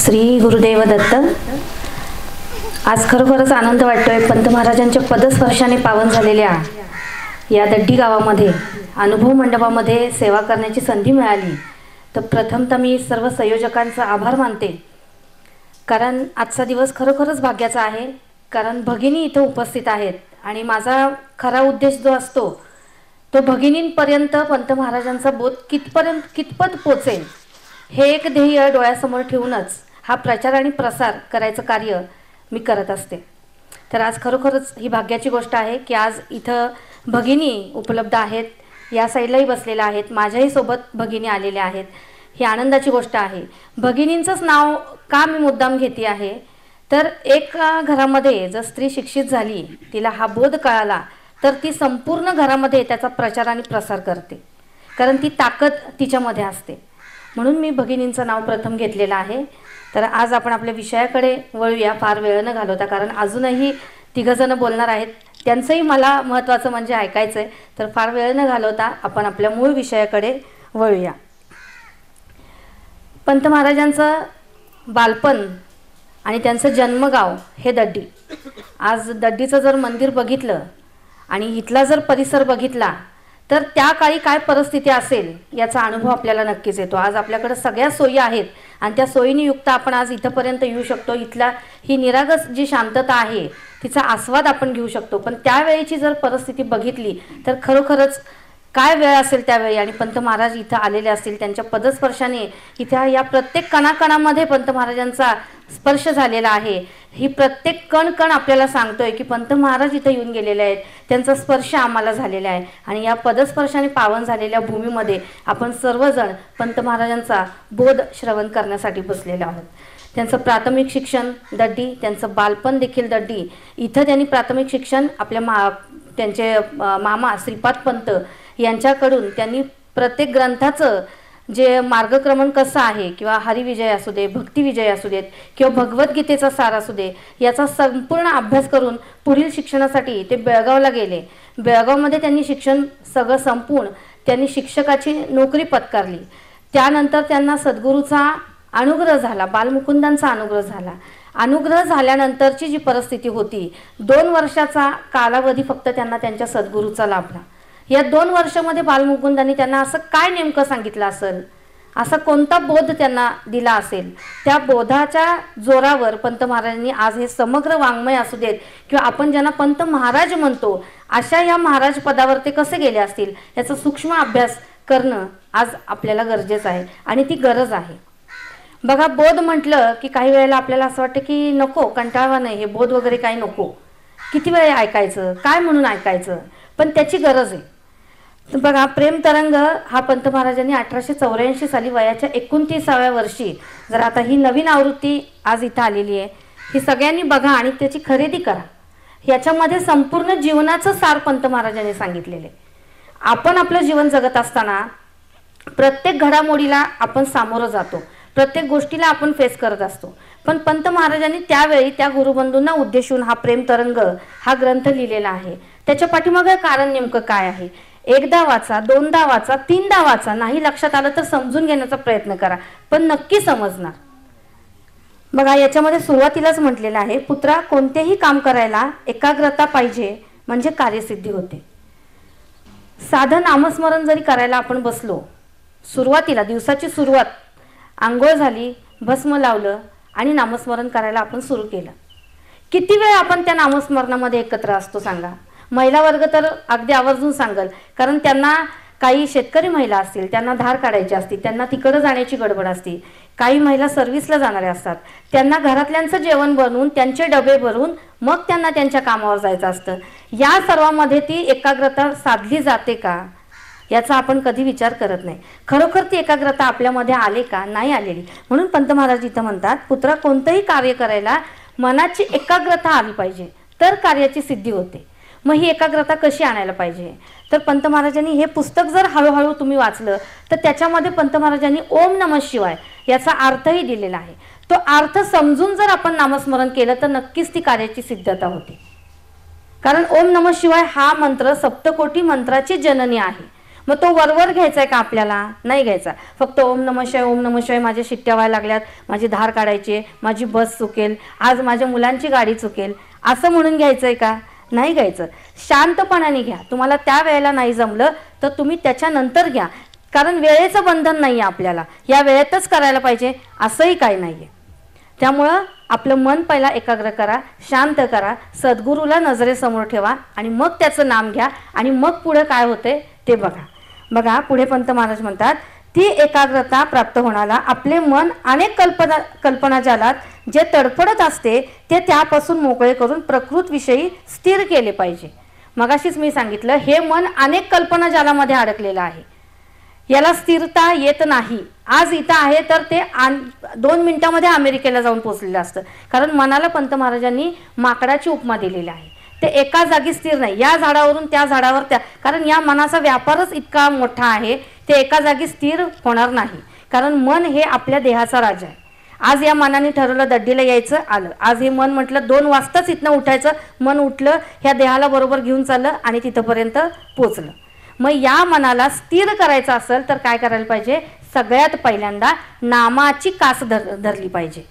श्री गुरुदेव दत्त. आज खरोखरच आनंद वाटतोय. पंत महाराजांच्या पदस्पर्शाने पावन झालेल्या या दड्डी गावामध्ये अनुभव मंडपामध्ये सेवा करण्याची संधी मिळाली. तर प्रथमतः मी सर्व संयोजकांचा आभार मानते, कारण आजचा दिवस खरोखरच भाग्याचा आहे. कारण भगिनी इथं उपस्थित आहेत आणि माझा खरा उद्देश जो असतो तो भगिनींपर्यंत पंत महाराजांचा बोध कितपत पोचेल हे एक ध्येय डोळ्यासमोर ठेवूनच हा प्रचार आणि प्रसार करायचं कार्य मी करत असते. तर आज खरोखरच ही भाग्याची गोष्ट आहे की आज इथं भगिनी उपलब्ध आहेत, या साईडलाही बसलेल्या आहेत, माझ्याही सोबत भगिनी आलेल्या आहेत. ही आनंदाची गोष्ट आहे. भगिनींचंच नाव का मी मुद्दाम घेते आहे, तर एका घरामध्ये जर स्त्री शिक्षित झाली, तिला हा बोध कळाला, तर ती संपूर्ण घरामध्ये त्याचा प्रचार आणि प्रसार करते, कारण ती ताकद तिच्यामध्ये असते. म्हणून मी भगिनींचं नाव प्रथम घेतलेलं आहे. तर आज आपण आपल्या विषयाकडे वळूया, फार वेळ न घालवता, कारण अजूनही तिघजण बोलणार आहेत, त्यांचंही मला महत्त्वाचं म्हणजे ऐकायचं आहे. तर फार वेळ न घालवता आपण आपल्या मूळ विषयाकडे वळूया. पंत महाराजांचं बालपण आणि त्यांचं जन्मगाव हे दड्डी. आज दड्डीचं जर मंदिर बघितलं आणि इथला जर परिसर बघितला तर त्या काळी काय परिस्थिती असेल याचा अनुभव आपल्याला नक्कीच येतो. आज आपल्याकडे सगळ्या सोयी आहेत आणि त्या सोयीने युक्त आपण आज इथंपर्यंत येऊ शकतो. इथला ही निरागस जी शांतता आहे तिचा आस्वाद आपण घेऊ शकतो. पण त्यावेळेची जर परिस्थिती बघितली तर खरोखरच काय वेळ असेल त्यावेळी, आणि पंत महाराज इथं आलेले असतील, त्यांच्या पदस्पर्शाने इथे या प्रत्येक कणाकणामध्ये पंत महाराजांचा स्पर्श झालेला आहे. ही प्रत्येक कण आपल्याला सांगतोय की पंत महाराज इथं येऊन गेलेले आहेत, त्यांचा स्पर्श आम्हाला झालेला आहे. आणि या पदस्पर्शाने पावन झालेल्या भूमीमध्ये आपण सर्वजण पंत महाराजांचा बोध श्रवण करण्यासाठी बसलेलो आहोत. त्यांचं प्राथमिक शिक्षण दड्डी, त्यांचं बालपण देखील दड्डी. इथं त्यांनी प्राथमिक शिक्षण आपल्या त्यांचे मामा श्रीपाद पंत यांच्याकडून त्यांनी प्रत्येक ग्रंथाचं जे मार्गक्रमण कसं आहे, किंवा हरिविजय असू दे, भक्तिविजय असू देत, किंवा भगवद्गीतेचा सार असू दे, याचा संपूर्ण अभ्यास करून पुढील शिक्षणासाठी ते बेळगावला गेले. बेळगावमध्ये त्यांनी शिक्षण सगळं संपवून त्यांनी शिक्षकाची नोकरी पत्कारली. त्यानंतर त्यांना सद्गुरूचा अनुग्रह झाला, बालमुकुंदांचा अनुग्रह झाला. अनुग्रह झाल्यानंतरची जी परिस्थिती होती, 2 वर्षाचा कालावधी फक्त त्यांना त्यांच्या सद्गुरूचा लाभला. या 2 वर्षामध्ये बालमुकुंदांनी त्यांना असं काय नेमकं सांगितलं असेल, असा कोणता बोध त्यांना दिला असेल, त्या बोधाच्या जोरावर पंत महाराजांनी आज हे समग्र वाङ्मय असू देत, किंवा आपण ज्यांना पंत महाराज म्हणतो अशा या महाराज पदावर ते कसे गेले असतील याचा सूक्ष्म अभ्यास करणं आज आपल्याला गरजेचं आहे आणि ती गरज आहे. बघा, बोध म्हटलं की काही वेळेला आपल्याला असं वाटतं की नको, कंटाळवा नाही, हे बोध वगैरे काही नको, किती वेळ ऐकायचं, काय म्हणून ऐकायचं, पण त्याची गरज आहे. तर बघा, प्रेम तरंग हा पंत महाराजांनी 1884 साली वयाच्या 29व्या वर्षी, जर आता ही नवीन आवृत्ती आज इथं आलेली आहे, ही सगळ्यांनी बघा आणि त्याची खरेदी करा. याच्यामध्ये संपूर्ण जीवनाचं सार पंत महाराजांनी सांगितलेले. आपण आपलं जीवन जगत असताना प्रत्येक घडामोडीला आपण सामोरं जातो, प्रत्येक गोष्टीला आपण फेस करत असतो. पण पंत महाराजांनी त्यावेळी त्या गुरुबंधूंना उद्देशून हा प्रेम तरंग हा ग्रंथ लिहिलेला आहे. त्याच्या पाठीमागे कारण नेमकं काय आहे, एकदा वाचा, दोनदा वाचा, तीनदा वाचा, नाही लक्षात आलं तर समजून घेण्याचा प्रयत्न करा, पण नक्की समजणार. बघा, याच्यामध्ये सुरुवातीलाच म्हटलेलं आहे, पुत्रा, कोणतेही काम करायला एकाग्रता पाहिजे म्हणजे कार्यसिद्धी होते. साधं नामस्मरण जरी करायला आपण बसलो, सुरुवातीला दिवसाची सुरुवात, आंघोळ झाली, भस्म लावलं आणि नामस्मरण करायला आपण सुरू केलं, किती वेळ आपण त्या नामस्मरणामध्ये एकत्र असतो सांगा. महिला वर्ग तर अगदी आवर्जून सांगल, कारण त्यांना काही शेतकरी महिला असतील, त्यांना धार काढायची असते, त्यांना तिकडं जाण्याची गडबड असते. काही महिला सर्व्हिसला जाणाऱ्या असतात, त्यांना घरातल्यांचं जेवण बनवून, त्यांचे डबे भरून मग त्यांना त्यांच्या कामावर जायचं असतं. या सर्वांमध्ये ती एकाग्रता साधली जाते का याचा आपण कधी विचार करत नाही. खरोखर ती एकाग्रता आपल्यामध्ये आले का, नाही आलेली. म्हणून पंत महाराज इथं म्हणतात, पुत्रा, कोणतंही कार्य करायला मनाची एकाग्रता आली पाहिजे तर कार्याची सिद्धी होते. मग ही एकाग्रता कशी आणायला पाहिजे, तर पंत महाराजांनी हे पुस्तक जर हळूहळू तुम्ही वाचलं तर त्याच्यामध्ये पंत महाराजांनी ओम नमः शिवाय याचा अर्थही दिलेला आहे. तो अर्थ समजून जर आपण नामस्मरण केलं तर नक्कीच ती कार्याची सिद्धता होते. कारण ओम नमः शिवाय हा मंत्र सप्तकोटी मंत्राची जननी आहे. मग तो वरवर घ्यायचा आहे का आपल्याला? नाही घ्यायचा. फक्त ओम नमः शिवाय ओम नमः शिवाय, माझ्या शिट्ट्या व्हायला लागल्यात, माझी धार काढायची आहे, माझी बस चुकेल, आज माझ्या मुलांची गाडी चुकेल, असं म्हणून घ्यायचं आहे का? नाही घ्यायचं. शांतपणाने घ्या. तुम्हाला त्या वेळेला नाही जमलं तर तुम्ही त्याच्यानंतर घ्या, कारण वेळेचं बंधन नाही आहे आपल्याला, या वेळेतच करायला पाहिजे असंही काही नाही आहे. त्यामुळं आपलं मन पहिला एकाग्र करा, शांत करा, सद्गुरूला नजरेसमोर ठेवा आणि मग त्याचं नाम घ्या आणि मग पुढे काय होते ते बघा. बघा पुढे पंत महाराज म्हणतात, ती एकाग्रता प्राप्त होण्याला आपले मन अनेक कल्पना जालात जे तडफडत असते ते त्यापासून मोकळे करून प्रकृतीविषयी स्थिर केले पाहिजे. मगाशीच मी सांगितलं, हे मन अनेक कल्पना जालामध्ये अडकलेलं आहे, याला स्थिरता येत नाही. आज इथं आहे तर ते 2 मिनिटामध्ये अमेरिकेला जाऊन पोहोचलेलं असतं, कारण मनाला पंत महाराजांनी माकडाची उपमा दिलेली आहे. ते एका जागी स्थिर नाही, या झाडावरून त्या झाडावर त्या, कारण या मनाचा व्यापारच इतका मोठा आहे, ते एका जागी स्थिर होणार नाही. कारण मन हे आपल्या देहाचा राजा आहे. आज या मनाने ठरवलं दड्डीला यायचं, आलं. आज हे मन म्हटलं 2 वाजताच इथनं उठायचं, मन उठलं, ह्या देहाला बरोबर घेऊन चाललं आणि तिथंपर्यंत पोचलं. मग या मनाला स्थिर करायचं असेल तर काय करायला पाहिजे? सगळ्यात पहिल्यांदा नामाची कास धरली पाहिजे.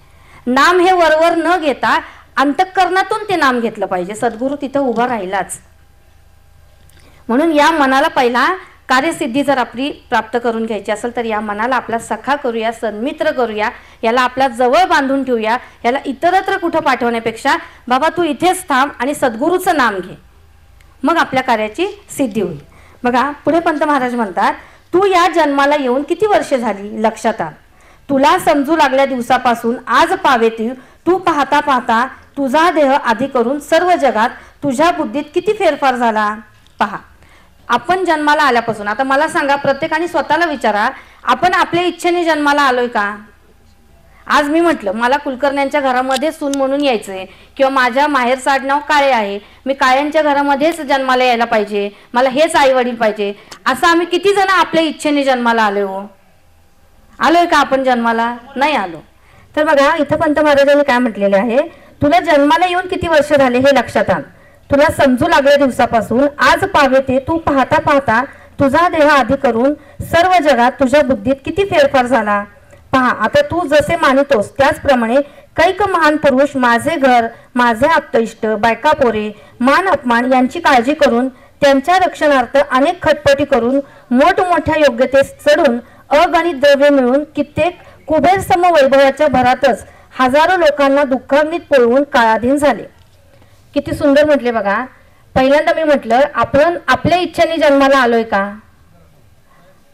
नाम हे वरवर न घेता अंतःकरणातून ते नाम घेतलं पाहिजे. सद्गुरू तिथं उभा राहिलाच. म्हणून या मनाला पहिला कार्यसिद्धी जर आपली प्राप्त करून घ्यायची असेल तर या मनाला आपला सखा करूया, सन्मित्र करूया, याला आपल्या जवळ बांधून ठेवूया. याला इतरत्र कुठं पाठवण्यापेक्षा बाबा तू इथेच थांब आणि सद्गुरूचं नाम घे, मग आपल्या कार्याची सिद्धी होईल. बघा पुढे पंत महाराज म्हणतात, तू या जन्माला येऊन किती वर्षे झाली? लक्षात आण. तुला समजू लागल्या दिवसापासून आज पावेती तू पाहता पाहता तुझा देह आधी करून सर्व जगात तुझ्या बुद्धीत किती फेरफार झाला पहा. आपण जन्माला आल्यापासून, आता मला सांगा, प्रत्येकाने स्वतःला विचारा, आपण आपल्या इच्छेने जन्माला आलोय का? आज मी म्हटलं मला कुलकर्ण्यांच्या घरामध्ये सून म्हणून यायचंय, किंवा माझ्या माहेरचं आडनाव काळे आहे, मी काळ्यांच्या घरामध्येच जन्माला यायला पाहिजे, मला हेच आई वडील पाहिजे, असं आम्ही किती जण आपल्या इच्छेने जन्माला आलोय? आलोय का आपण जन्माला? नाही आलो. तर बघा इथं पंत महाराजांनी काय म्हटलेले आहे, तुला जन्माला येऊन किती वर्ष झाले हे लक्षात आण. तुला समजू लागल्या दिवसापासून आज पावेते तू पाहता पाहता तुझा देह आधी करून सर्व जगात तुझ्या बुद्धीत किती फेरफार झाला पहा. आता तू जसे मानितोस त्याचप्रमाणे कैक महान पुरुष माझे घर, माझे आप्तइष्ट, बायका पोरे, मान अपमान यांची काळजी करून त्यांच्या रक्षणार्थ अनेक खटपटी करून मोठमोठ्या योग्यतेस चढून अगणित द्रव्य मिळून कित्येक कुबेर सम वैभवाच्या भरातच हजारो लोकांना दुःखाग्नीत पोळवून काळाधीन झाले. किती सुंदर म्हटले बघा. पहिल्यांदा मी म्हटलं आपण आपल्या इच्छेने जन्माला आलोय का?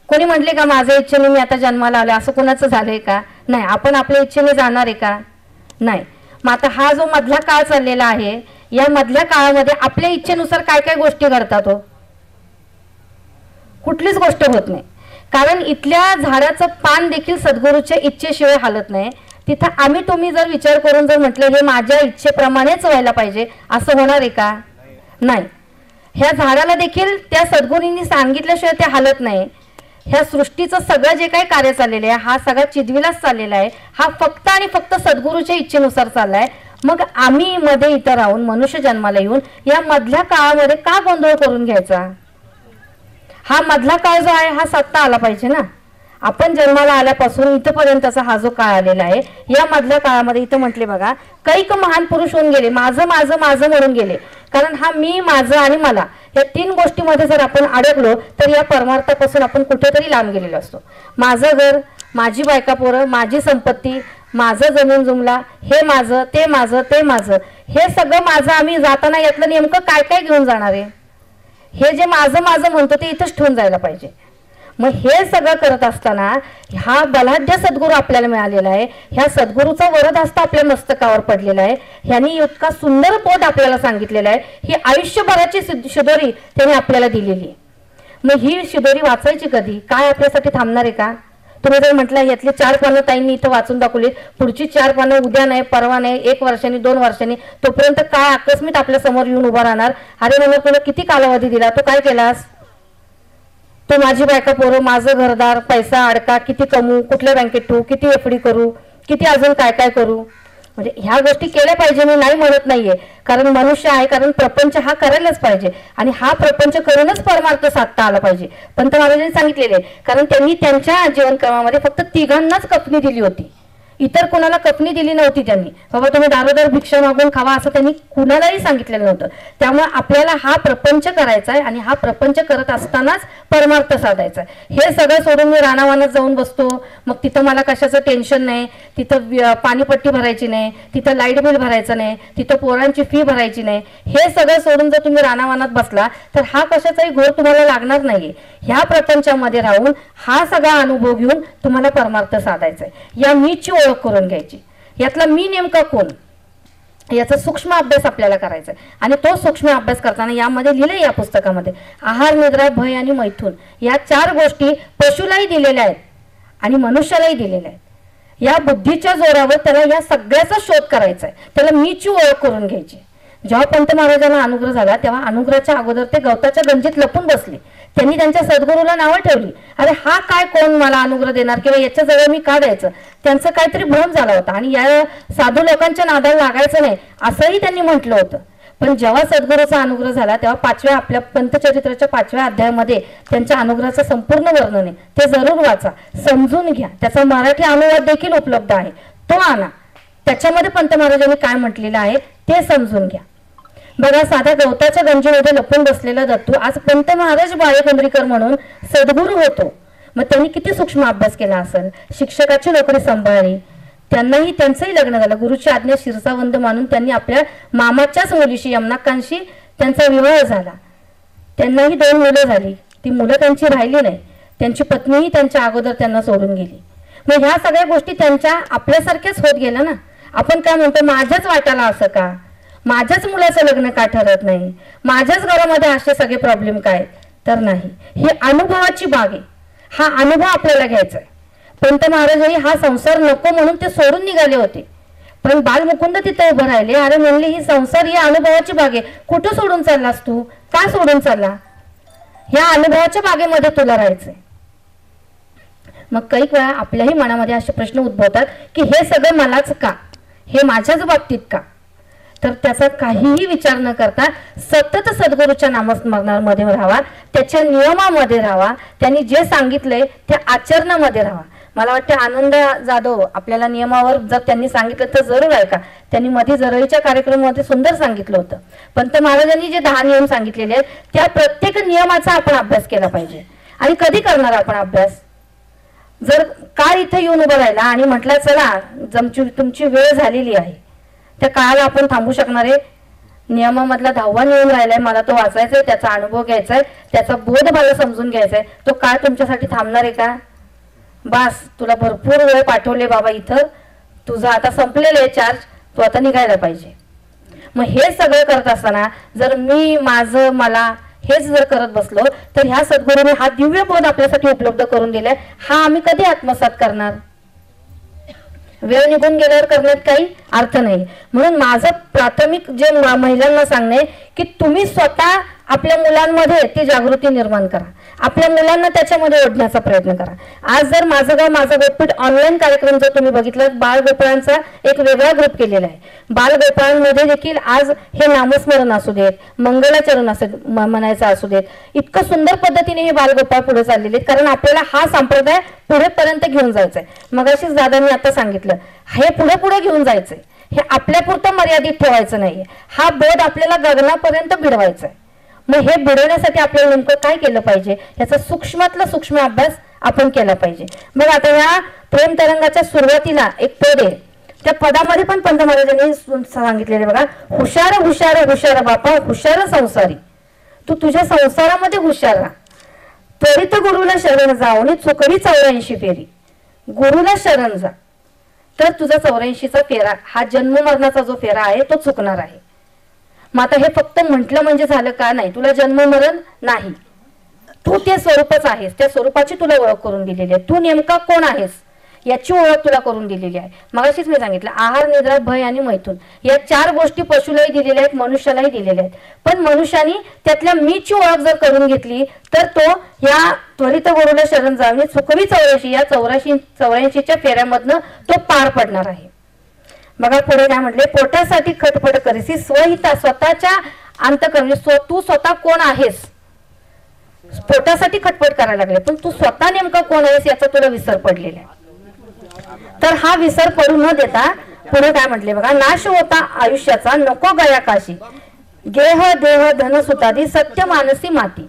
कोणी म्हटले का माझ्या इच्छेने मी आता जन्माला आलोय? असं कोणाचं झालंय का? नाही. आपण आपल्या इच्छेने जाणार आहे का? नाही. मग आता हा जो मधला काळ चाललेला आहे, या मधल्या काळामध्ये आपल्या इच्छेनुसार काय काय गोष्टी घडतात हो? कुठलीच गोष्ट होत नाही. कारण इथल्या झाडाचं पान देखील सद्गुरूच्या इच्छेशिवाय हालत नाही. तिथं आम्ही तुम्ही जर विचार करून जर म्हटलं हे माझ्या इच्छेप्रमाणेच व्हायला पाहिजे, असं होणार आहे का? नाही. ह्या झाडाला देखील त्या सद्गुरूंनी सांगितल्याशिवाय ते हालत नाही. ह्या सृष्टीचं सगळं जे काही कार्य चाललेलं आहे, हा सगळा चिदविलाच चाललेला आहे, हा फक्त आणि फक्त सद्गुरूच्या इच्छेनुसार चाललाय. मग आम्ही मध्ये इथं राहून मनुष्य जन्माला येऊन या मधल्या काळामध्ये का गोंधळ करून घ्यायचा? हा मधला काळ जो आहे हा सत्ता आला पाहिजे ना. आपण जन्माला आल्यापासून इथपर्यंतचा हा जो काळ आलेला आहे, या मधल्या काळामध्ये इथं म्हटले बघा, कैक महान पुरुष होऊन गेले, माझं माझं माझं म्हणून गेले. कारण हा मी, माझं आणि मला या 3 गोष्टीमध्ये जर आपण अडकलो तर या परमार्थापासून आपण कुठेतरी लांब गेलेलो असतो. माझं घर, माझी बायका पोरं, माझी संपत्ती, माझं जमीन जुमला, हे माझं, ते माझं, ते माझं, हे सगळं माझं. आम्ही जाताना यातलं नेमकं काय काय घेऊन जाणार आहे? हे जे माझं माझं म्हणतो ते इथंच ठेवून जायला पाहिजे. मग हे सगळं करत असताना हा बलाढ्य सद्गुरू आपल्याला मिळालेला आहे, ह्या सद्गुरूचा वरद हस्त आपल्या मस्तकावर पडलेला आहे. ह्यांनी इतका सुंदर पोट आपल्याला सांगितलेला आहे, ही आयुष्यभराची शिदोरी त्याने आपल्याला दिलेली आहे. मग ही शिदोरी वाचायची कधी? काय आपल्यासाठी थांबणार आहे का? तुम्ही जर म्हटलं यातली 4 पानं ताईंनी इथं वाचून दाखवली, पुढची 4 पानं उद्या नाही, परवा नाही, 1 वर्षांनी, 2 वर्षांनी, तोपर्यंत काय आकस्मित आपल्या समोर येऊन उभा राहणार? अरे मला तुला किती कालावधी दिला, तो काय केलास? तो माझी बायका पोरं, माझं घरदार, पैसा अडका, किती कमवू, कुठल्या बँकेत ठेवू, किती एफडी करू, किती अजून काय काय करू. म्हणजे ह्या गोष्टी केल्या पाहिजे, मी नाही म्हणत नाहीये, कारण मनुष्य आहे, कारण प्रपंच हा करायलाच पाहिजे आणि हा प्रपंच करूनच परमार्थ साधता आला पाहिजे. पंत महाराजांनी सांगितलेले, कारण त्यांनी त्यांच्या जीवनक्रमामध्ये फक्त तिघांनाच कपनी दिली होती, इतर कोणाला कपनी दिली नव्हती. त्यांनी बाबा तुम्ही दारोदार भिक्षा मागून खावा असं त्यांनी कुणालाही सांगितलेलं नव्हतं. त्यामुळे आपल्याला हा प्रपंच करायचा आहे आणि हा प्रपंच करत असतानाच परमार्थ साधायचा आहे. हे सगळं सोडून मी रानावानात जाऊन बसतो, मग तिथं मला कशाचं टेन्शन नाही, तिथं पाणीपट्टी भरायची नाही, तिथं लाईट बिल भरायचं नाही, तिथं पोरांची फी भरायची नाही, हे सगळं सोडून जर तुम्ही रानावानात बसला तर हा कशाचाही घोर तुम्हाला लागणार नाहीये. ह्या प्रपंचामध्ये राहून हा सगळा अनुभव घेऊन तुम्हाला परमार्थ साधायचा आहे. या मीची ओळख करून घ्यायची, यातला मी नेमका कोण याचा सूक्ष्म अभ्यास आपल्याला करायचा आहे. आणि तो सूक्ष्म अभ्यास करताना यामध्ये लिहिलंय, या पुस्तकामध्ये आहार, निद्रा, भय आणि मैथुन या 4 गोष्टी पशुलाही दिलेल्या आहेत आणि मनुष्यालाही दिलेल्या आहेत. या बुद्धीच्या जोरावर त्याला या सगळ्याचा शोध करायचा आहे, त्याला मीची ओळख करून घ्यायची. जेव्हा पंत महाराजांना अनुग्रह झाला तेव्हा अनुग्रहाच्या अगोदर ते गवताच्या गंजीत लपून बसले. त्यांनी त्यांच्या सद्गुरूला नावं ठेवली, अरे हा काय कोण मला अनुग्रह देणार किंवा याच्या जवळ मी का द्यायचं. त्यांचा काहीतरी भ्रम झाला होता आणि या साधू लोकांच्या नादाला लागायचं नाही असंही त्यांनी म्हटलं होतं. पण जेव्हा सद्गुरूचा अनुग्रह झाला तेव्हा आपल्या पंतचरित्राच्या 5व्या अध्यायामध्ये त्यांच्या अनुग्रहाचं संपूर्ण वर्णन आहे, ते जरूर वाचा, समजून घ्या. त्याचा मराठी अनुवाद देखील उपलब्ध आहे, तो आणा. त्याच्यामध्ये पंत महाराजांनी काय म्हटलेलं आहे ते समजून घ्या. बघा, साध्या गवताच्या गंजीमध्ये लपून बसलेला दत्तू आज पंत महाराज बाळेगंद्रीकर म्हणून सद्गुरू होतो. मग त्यांनी किती सूक्ष्म अभ्यास केला असेल. शिक्षकाची नोकरी सांभाळली, त्यांचंही लग्न झालं. गुरुची आज्ञा शिरसावंद मानून त्यांनी आपल्या मामाच्याच मुलीशी यमनाकांशी त्यांचा विवाह झाला. त्यांनाही 2 मुलं झाली. ती मुलं त्यांची राहिली नाही, त्यांची पत्नीही त्यांच्या अगोदर त्यांना सोडून गेली. मग ह्या सगळ्या गोष्टी त्यांच्या आपल्यासारख्याच होत गेल्या ना. आपण काय म्हणतो, माझ्याच वाटाला असं का, माझ्याच मुलाचं लग्न का ठरत नाही, माझ्याच घरामध्ये असे सगळे प्रॉब्लेम काय. तर नाही, ही अनुभवाची बाग आहे, हा अनुभव आपल्याला घ्यायचा आहे. पंत महाराजही हा संसार नको म्हणून ते सोडून निघाले होते, पण बालमुकुंद तिथे उभं राहिले. अरे म्हणले, ही संसार ही अनुभवाची बाग आहे, कुठं सोडून चाललास तू, का सोडून चालला, ह्या अनुभवाच्या बागेमध्ये तुला राहायचंय. मग काही वेळा आपल्याही मनामध्ये असे प्रश्न उद्भवतात की हे सगळं मलाच का, हे माझ्याच बाबतीत का. तर त्याचा काहीही विचार न करता सतत सद्गुरूच्या नामस्मरणामध्ये राहावा, त्याच्या नियमामध्ये राहावा, त्यांनी जे सांगितलंय त्या आचरणामध्ये राहावा. मला वाटतं आनंद जाधव आपल्याला नियमावर जर त्यांनी सांगितलं तर जरूर ऐका. त्यांनी मध्ये जरळीच्या कार्यक्रमामध्ये सुंदर सांगितलं होतं. पंत महाराजांनी जे 10 नियम सांगितलेले आहेत त्या प्रत्येक नियमाचा आपण अभ्यास केला पाहिजे. आणि कधी करणार आपण अभ्यास, जर काळ इथे येऊन उभं राहिला आणि म्हटलं चला तुमची वेळ झालेली आहे, त्या काळाला आपण थांबू शकणार आहे. नियमामधला 10वा नियम राहिलाय, मला तो वाचायचा आहे, त्याचा अनुभव घ्यायचा आहे, त्याचा बोध मला समजून घ्यायचा आहे. तो काळ तुमच्यासाठी थांबणार आहे का. बस, तुला भरपूर वेळ पाठवले बाबा, इथं तुझं आता संपलेलं आहे चार्ज, तू आता निघायला पाहिजे. मग हे सगळं करत असताना जर मी माझं मला हेच जर करत बसलो तर ह्या सद्गुरूने हा दिव्य बोध आपल्यासाठी उपलब्ध करून दिलाय, हा आम्ही कधी आत्मसात करणार. वेळ निघून गेल्यावर करण्यात काही अर्थ नाही. म्हणून माझं प्राथमिक जे महिलांना सांगणे की तुम्ही स्वतः आपल्या मुलांमध्ये ती जागृती निर्माण करा, आपल्या मुलांना त्याच्यामध्ये ओढण्याचा प्रयत्न करा. आज जर माझं गाव माझं गोपीठ ऑनलाईन कार्यक्रम जर तुम्ही बघितलं, बालगोपाळांचा एक वेगळा ग्रुप केलेला आहे. बालगोपाळांमध्ये देखील आज हे नामस्मरण असू देत, मंगलाचरण म्हणायचं असू देत, इतकं सुंदर पद्धतीने हे बालगोपाळ पुढे चाललेले आहेत. कारण आपल्याला हा संप्रदाय पुढेपर्यंत घेऊन जायचा आहे. मगाशीच दादांनी आता सांगितलं, हे पुढे पुढे घेऊन जायचंय, हे आपल्यापुरतं मर्यादित ठेवायचं नाहीये, हा बोध आपल्याला गगनापर्यंत भिडवायचा आहे. मग हे भिडवण्यासाठी आपल्याला नेमकं काय केलं पाहिजे, याचा सूक्ष्मातला सूक्ष्म अभ्यास आपण केला पाहिजे. मग आता या प्रेम तरंगाच्या सुरुवातीला एक पद आहे, त्या पदामध्ये पण पंत महाराजांनी सांगितलेले बघा, हुशार हुशार हुशार बापा हुशार संसारी, तू तुझ्या संसारामध्ये हुशार राहा. त्वरित गुरुला शरण जाऊन चुकवी 84 फेरी, गुरुला शरण जा तर तुझा 84चा फेरा, हा जन्म मरणाचा जो फेरा आहे तो चुकणार आहे. मग आता हे फक्त म्हटलं म्हणजे झालं का, नाही, तुला जन्म मरण नाही, तू ते स्वरूपच आहेस, त्या स्वरूपाची तुला ओळख करून दिलेली आहे. तू नेमका कोण आहेस याची ओळख तुला करून दिलेली आहे. मगाशीच मी सांगितलं, आहार, निद्रा, भय आणि मैथुन या 4 गोष्टी पशुलाही दिलेल्या आहेत, मनुष्यालाही दिलेल्या आहेत. पण मनुष्याने त्यातल्या मीची ओळख जर करून घेतली तर तो या त्वरित गुरुला शरण जाऊन चुकवी 84 या 84च्या फेऱ्यामधनं तो पार पडणार आहे. बघा पुढे काय म्हटले, पोटासाठी खटपट करीसी स्वहिता, स्वतःच्या अंतःकरणी तू स्वतः कोण आहेस, पोटासाठी खटपट करायला लागले पण तू स्वतः नेमका कोण आहेस याचा तुला विसर पडलेला आहे. तर हा विसर पडू न देता पुढे काय म्हटले बघा, नाश होता आयुष्याचा नको गया काशी, गेह देह धन सुतादी सत्य मानसी माती.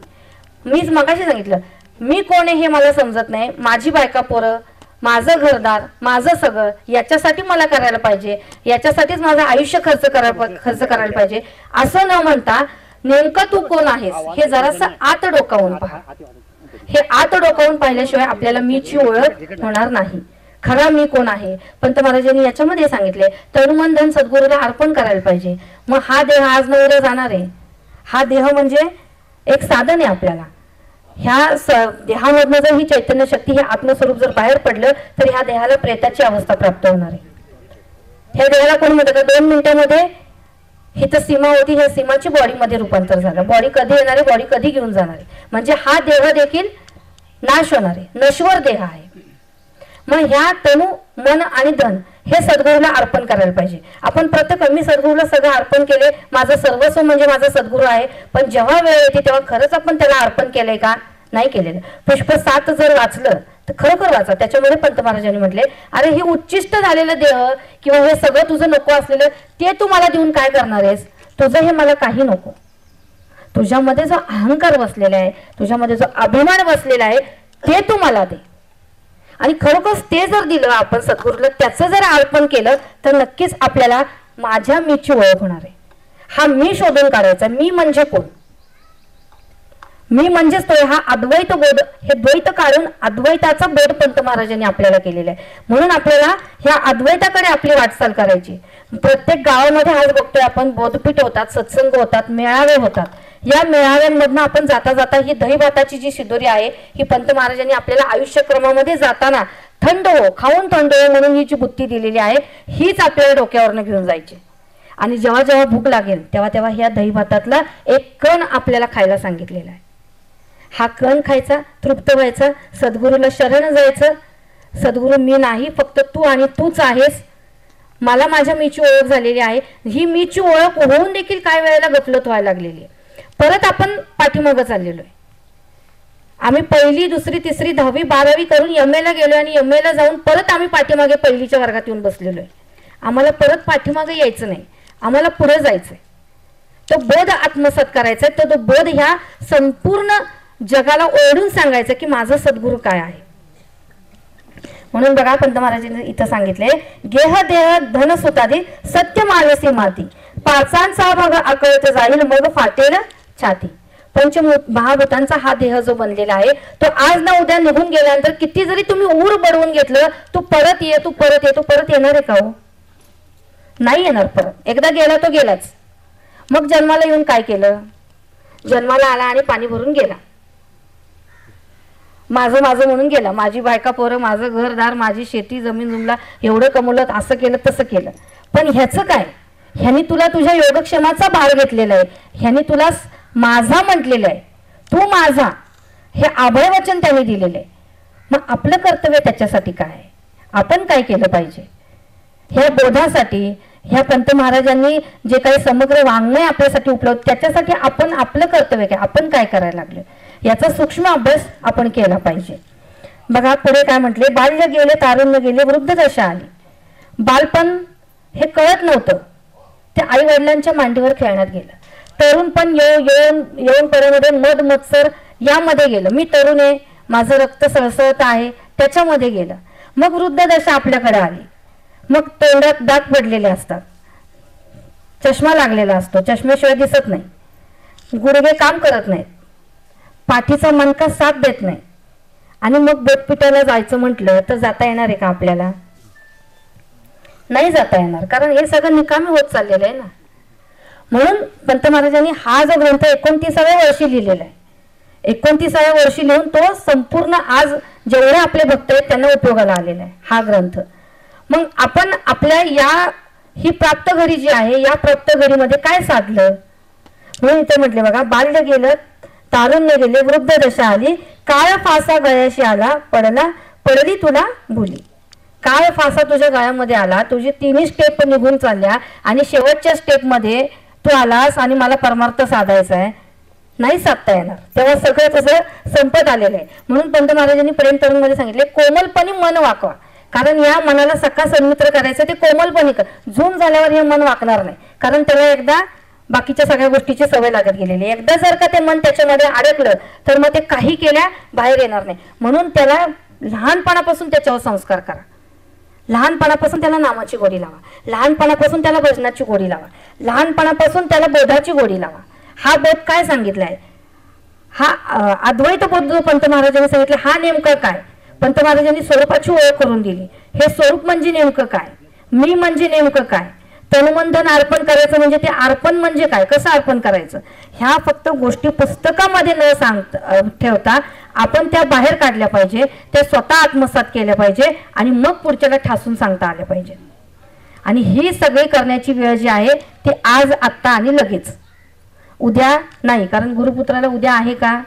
मीच मगाशी सांगितलं मी कोण आहे हे मला समजत नाही, माझी बायका पोरं, माझं घरदार, माझं सगळं याच्यासाठी मला करायला पाहिजे, याच्यासाठीच माझं आयुष्य खर्च करायला पाहिजे असं न म्हणता नेमकं तू कोण आहेस हे जरासं आत डोकावून पहा. हे आत डोकावून पाहिल्याशिवाय आपल्याला मीची ओळख होणार नाही. खरा मी कोण आहे पंत महाराजांनी याच्यामध्ये सांगितले, तनुमन धन सद्गुरूला अर्पण करायला पाहिजे. मग हा देह आज न उद्या जाणार आहे, हा देह म्हणजे एक साधन आहे आपल्याला. ह्या देहामधनं जर ही चैतन्य शक्ती हे आत्मस्वरूप जर बाहेर पडलं तर ह्या देहाला प्रेताची अवस्था प्राप्त होणार आहे. ह्या देहाला कोण म्हणतं 2 मिनिटांमध्ये ही तर सीमा होती, ह्या सीमाची बॉडीमध्ये रूपांतर झालं. बॉडी कधी येणार आहे, बॉडी कधी घेऊन जाणार आहे, म्हणजे हा देह देखील नाश होणार आहे, नश्वर देह आहे. मग ह्या तनु मन आणि धन हे सद्गुरूला अर्पण करायला पाहिजे. आपण प्रत्येक मी सद्गुरूला सगळं अर्पण केले, माझं सर्वस्व म्हणजे माझा सद्गुरू आहे, पण जेव्हा वेळ येते तेव्हा खरंच आपण त्याला अर्पण केलंय का, नाही केलेलं. पुष्प 7 जर वाचलं तर खरोखर वाचा. त्याच्यामध्ये पंत महाराजांनी म्हटले, अरे हे उच्चिष्ट झालेलं देह किंवा हे सगळं तुझं नको असलेलं ते तू मला देऊन काय करणार आहेस, तुझं हे मला काही नको. तुझ्यामध्ये जो अहंकार बसलेला आहे, तुझ्यामध्ये जो अभिमान बसलेला आहे ते तू मला दे. आणि खरोखर ते जर दिलं आपण सद्गुरूला, त्याचं जर अर्पण केलं तर नक्कीच आपल्याला माझ्या मीची ओळख होणार आहे. हा मी शोधून काढायचा. मी म्हणजे कोण, मी म्हणजेच तो हा अद्वैत बोध. हे द्वैत काढून अद्वैताचा बोध पंत महाराजांनी आपल्याला केलेला आहे. म्हणून आपल्याला ह्या अद्वैताकडे आपली वाटचाल करायची. प्रत्येक गावामध्ये आज बघतोय आपण बोधपीठ होतात, सत्संग होतात, मेळावे होतात. या मेळाव्यांमधनं आपण जाता जाता ही दहीभाताची जी शिदोरी आहे ही पंत महाराजांनी आपल्याला आयुष्यक्रमामध्ये जाताना थंड हो, खाऊन थंड हो म्हणून ही जी बुद्धी दिलेली आहे हीच आपल्याला डोक्यावरनं घेऊन जायची. आणि जेव्हा जेव्हा भूक लागेल तेव्हा तेव्हा ह्या दहीभातातला एक कण आपल्याला खायला सांगितलेला आहे. हा कण खायचा, तृप्त व्हायचा, सद्गुरूला शरण जायचं. सद्गुरू मी नाही, फक्त तू आणि तूच आहेस. मला माझ्या मीची ओळख झालेली आहे. ही मीची ओळख होऊन देखील काय वेळेला गफलत व्हायला लागलेली आहे. परत आपण पाठीमागं चाललेलो आहे. आम्ही 1ली, 2री, 3री, 10वी, 12वी करून एम एला गेलो आणि एम एला जाऊन परत आम्ही पाठीमागे 1लीच्या वर्गात येऊन बसलेलो आहे. आम्हाला परत पाठीमागे यायचं नाही, आम्हाला पुढे जायचंय. तो बोध आत्मसात करायचा, तो बोध ह्या संपूर्ण जगाला ओरडून सांगायचं की माझा सद्गुरू काय आहे. म्हणून बघा पंत महाराजांनी इथं सांगितले, गेह देह धन सुतादी सत्य मानसी माती, 5 भाग आकळत जाईल मग फाटेल छाती. महाभूतांचा हा देह जो बनलेला आहे तो आज ना उद्या निघून गेल्यानंतर किती जरी तुम्ही ऊर बडवून घेतलं, तू परत ये, तू परत ये, तू परत येणार आहे का हो, नाही येणार. परत एकदा गेला तो गेलाच. मग जन्माला येऊन काय केलं, जन्माला आला आणि पाणी भरून गेला, माझं माझं म्हणून गेला, माझी बायका पोरं, माझं घरदार, माझी शेती जमीन जुमला एवढं कमवलं, असं केलं तसं केलं. पण ह्याचं काय, ह्यानी तुला तुझ्या योगक्षेमाचा भार घेतलेला आहे, ह्यानी तुला माझा म्हटलेलं आहे, तू माझा, हे अभय वचन त्यांनी दिलेलं आहे. मग आपलं कर्तव्य त्याच्यासाठी काय, आपण काय केलं पाहिजे, ह्या बोधासाठी, ह्या पंत महाराजांनी जे काही समग्र वाङ्मय आपल्यासाठी उपलब्ध, त्याच्यासाठी आपण आपलं कर्तव्य काय, आपण काय करायला लागलो याचा सूक्ष्म अभ्यास आपण केला पाहिजे. बघा पुढे काय म्हटले, बाल्य गेले तारुण्य गेले वृद्ध दशा आली. बालपण हे कळत नव्हतं, ते आई वडिलांच्या मांडीवर खेळण्यात गेलं. तरुणपण येऊन पर्यंत मद मत्सर यामध्ये गेलं. मी तरुण आहे, माझं रक्त सळसळत आहे, त्याच्यामध्ये गेलं. मग वृद्ध दशा आपल्याकडे आली. मग तोंडात दात पडलेले असतात, चष्मा लागलेला असतो, चष्म्याशिवाय दिसत नाही, गुडघे काम करत नाहीत, पाठीचा मणका साथ देत नाही. आणि मग बोधपीठाला जायचं म्हटलं तर जाता येणार आहे का आपल्याला, नाही जाता येणार, कारण हे सगळं निकामी होत चाललेलं आहे ना. म्हणून पंत महाराजांनी हा जो ग्रंथ 29व्या वर्षी लिहिलेला आहे, 29व्या वर्षी लिहून तो संपूर्ण आज जेवढे आपले भक्त आहेत त्यांना उपयोगाला आलेला आहे हा ग्रंथ. मग आपण आपल्या ही प्राप्त घडी जी आहे या प्राप्त घडीमध्ये काय साधलं, म्हणून इथे म्हटले बघा, बाल्य गेलं तारुण्य गेले वृद्ध दशा आली, काळ फासा गळ्याशी आला पडली तुला भुली. काय फासा तुझ्या गळ्यामध्ये आला, तुझी तिन्ही स्टेप निघून चालल्या आणि शेवटच्या स्टेपमध्ये तू आलास आणि मला परमार्थ साधायचा आहे, नाही साधता येणार. तेव्हा सगळं तसं संपत आलेलं आहे. म्हणून पंत महाराजांनी प्रेम तरुणमध्ये सांगितले, कोमलपणी मन वाकवा. कारण या मनाला सखा सन्मित्र करायचं, ते कोमलपणी कर. झूम झाल्यावर हे मन वाकणार नाही, कारण त्याला एकदा बाकीच्या सगळ्या गोष्टीची सवय लागत गेलेली. एकदा जर का ते मन त्याच्यामध्ये अडकलं तर मग ते काही केल्या बाहेर येणार नाही. म्हणून त्याला लहानपणापासून त्याच्यावर संस्कार करा. लहानपणापासून त्याला नामाची गोडी लावा, लहानपणापासून त्याला भजनाची गोडी लावा, लहानपणापासून त्याला बोधाची गोडी लावा. हा बोध काय सांगितलाय, हा अद्वैत बोध जो पंत महाराजांनी सांगितलं, हा नेमका काय. पंत महाराजांनी स्वरूपाची ओळख करून दिली. हे स्वरूप म्हणजे नेमकं काय, मी म्हणजे नेमकं काय, तनुमंधन अर्पण करायचं म्हणजे ते अर्पण म्हणजे काय, कसं अर्पण करायचं, ह्या फक्त गोष्टी पुस्तकामध्ये न ठेवता आपण त्या बाहेर काढल्या पाहिजे, त्या स्वतः आत्मसात केल्या पाहिजे आणि मग पुढच्याला ठासून सांगता आल्या पाहिजे. आणि ही सगळी करण्याची वेळ जी आहे ती आज, आत्ता आणि लगेच, उद्या नाही. कारण गुरुपुत्राला उद्या आहे का,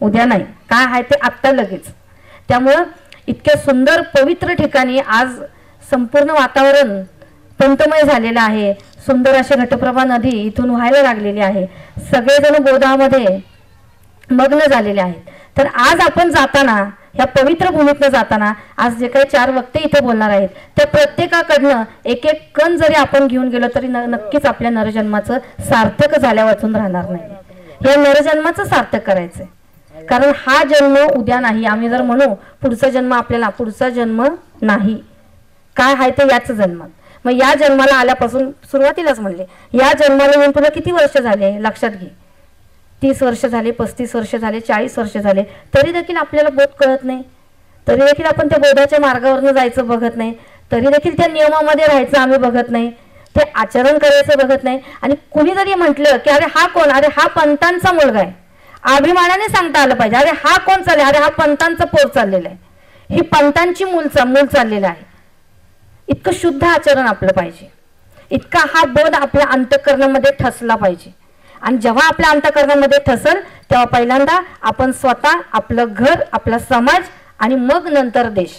उद्या नाही. काय आहे ते आत्ता लगेच. त्यामुळं इतक्या सुंदर पवित्र ठिकाणी आज संपूर्ण वातावरण पंतमय झालेलं आहे. सुंदर अशी घटप्रभा नदी इथून व्हायला लागलेली आहे. सगळेजण बोधामध्ये मग्न झालेले आहेत. तर आज आपण जाताना, या पवित्र भूमीतनं जाताना, आज जे काही 4 वक्ते इथे बोलणार आहेत त्या प्रत्येकाकडनं एक एक कण जरी आपण घेऊन गेलो तरी नक्कीच आपल्या नरजन्माचं सार्थक झाल्या वाचून राहणार नाही. या नरजन्माचं सार्थक करायचंय. कारण हा जन्म उद्या नाही. आम्ही जर म्हणू पुढचा जन्म, आपल्याला पुढचा जन्म नाही, काय आहे ते याच जन्मात. मग या जन्माला आल्यापासून सुरुवातीलाच म्हणले, या जन्माला येऊन तुला किती वर्ष झाले लक्षात घे. 30 वर्ष झाले, 35 वर्ष झाले, 40 वर्ष झाले, तरी देखील आपल्याला बोध कळत नाही. तरी देखील आपण त्या बोधाच्या मार्गावरनं जायचं बघत नाही. तरी देखील त्या नियमामध्ये राहायचं आम्ही बघत नाही. ते आचरण करायचं बघत नाही. आणि कुणी जरी म्हटलं की अरे हा कोण, अरे हा पंतांचा मुलगा आहे, अभिमानाने सांगता आलं पाहिजे. अरे हा कोण चालले, अरे हा पंतांचा पोर चाललेला आहे, ही पंतांची मूल चाललेला आहे. इतकं शुद्ध आचरण आपलं पाहिजे. इतका हा बोध आपल्या अंतःकरणामध्ये ठसला पाहिजे. आणि जेव्हा आपल्या अंतःकरणामध्ये ठसल तेव्हा पहिल्यांदा आपण स्वतः, आपलं घर, आपला समाज आणि मग नंतर देश,